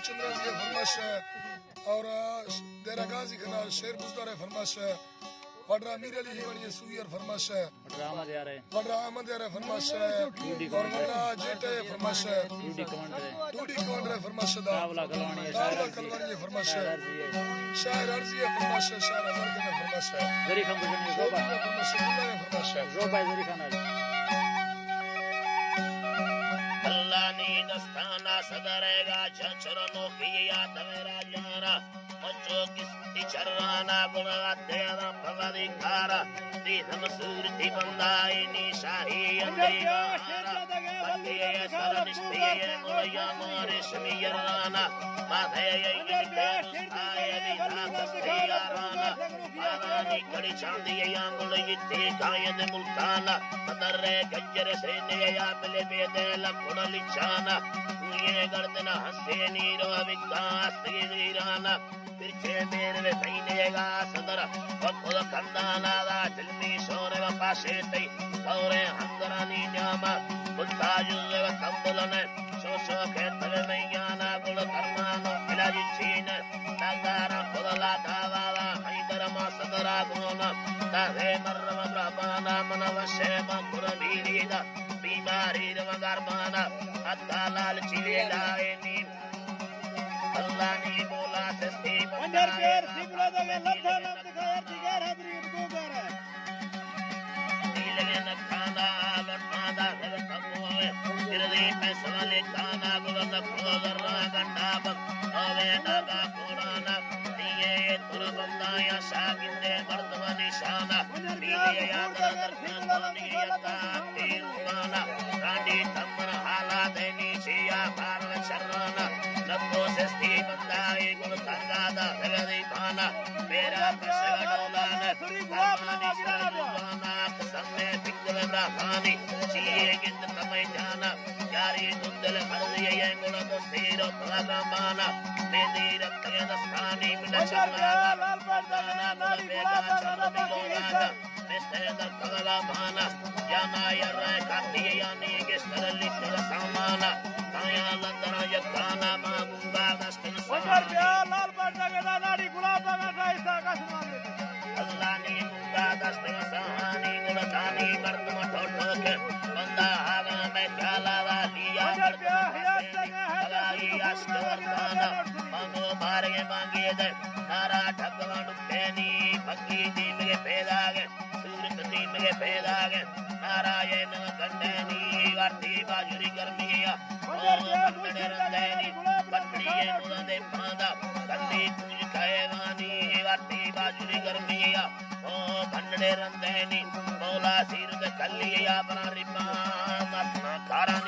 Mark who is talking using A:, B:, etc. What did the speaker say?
A: चंद्रा जी फरमाश है और देरा गाजी खना शेर बुजदार फरमाश है वडरा मीर अली हिवणी सुयर फरमाश है वडरा अहमद यार फरमाश है और वडरा जेटे फरमाश है टूडी कमांडर फरमाश है दावला कलवानी फरमाश है शायर अर्जी फरमाश है शायर अमर के फरमाश है जरी खम बजनी फरमाश है जोबा जरी खाना अल्लाह नी दस्ताना सदरेगा चचरनो किया तवेरा यारा मचो किस्ती चरवाना गुणा तेरा भवदिकारा दी नमसूर दी बंदाई नी शाही अंदरियारा बंदिये सरनिष्ठिये मुलया मारे शमीयराना माथे ये आए दी दस्तियाराना मारानी कड़ी चांदी यांगुल इत्ते गायन मुल्ताना सदरे गंजर से ने या बले बेदल कुणलिचाना ये गर्दन हंसे नीरो विकास गिराना तिरछे मेरे भैनेगा सदर खुद कंदाना दा दिल्ली सोने व पाशे तई औरे हंदरानी जामा बुद्धा जुले व कंबलने शोशो के तले में याना गुल कर्मानो इलाजी चीन दागारा खुदला दावाला हैदर मा सदरा गुना दाहे मर्रम ब्रह्माना मनवशे मा कुरबीरीदा बीमारी रव गरमाना अत्ता लाल चिले लाए नी अल्लाह ने बोला सस्ती
B: अंदर पेर सिबला दगे लथा नम दिखाया दिगार हदरी को कर
A: नीले न खाना लटादा नव कबोए तिरदे पैसा ले खाना गुल न खोदरा गंडा बन अवे दागा कोराना दिए तुरबंदा या शागिंदे मर्दवा निशाना नीले याद दर्शनी यता तीरुमाना कांडी तमन हाला देनी सिया भारत शरना नब्बो से स्थिति बंदाए गुल करदादा भगदी पाना मेरा कसडोलान कामानी सरुवाना कसमे पिंगल ब्रह्मानी चीए गिंद तमय जाना यारी दुंदल हरदिये गुल दोस्तीरो भगवाना मेदी रखे दस्तानी मिला चला लाल पड़ना नाड़ी बेटा चरबी लोलाना मिस्टर द भगला भाना जाना यार कातिये यानी के सरली तेरा सामाना काया लंदना यकाना मामुंगा दस्तन
B: अंदर पेर लाल पड़ना के नाड़ी गुलाब का ऐसा आकाशमान
A: अल्लाह ने मुंगा दस्तन सहानी गुलतानी मर्दम ठोठो के बंदा आगा में काला वालिया
B: अंदर पेर हियात जगह है
A: अलाई अष्टवर्धना मांगो मारे मांगे दे नारा ठगवा डुबेनी भक्ति दी में पैदा गए सूरत दी में पैदा गए नारायण गंडेनी वार्ती बाजुरी गर्मिया
B: अंदर पेर
A: बंदे रंगैनी बंदिये मुदे पादा गंदी कुछ कहवानी वार्ती बाजुरी गर्मिया ओ बंदे रंगैनी मौला सिर दे कल्लिया बना रिबा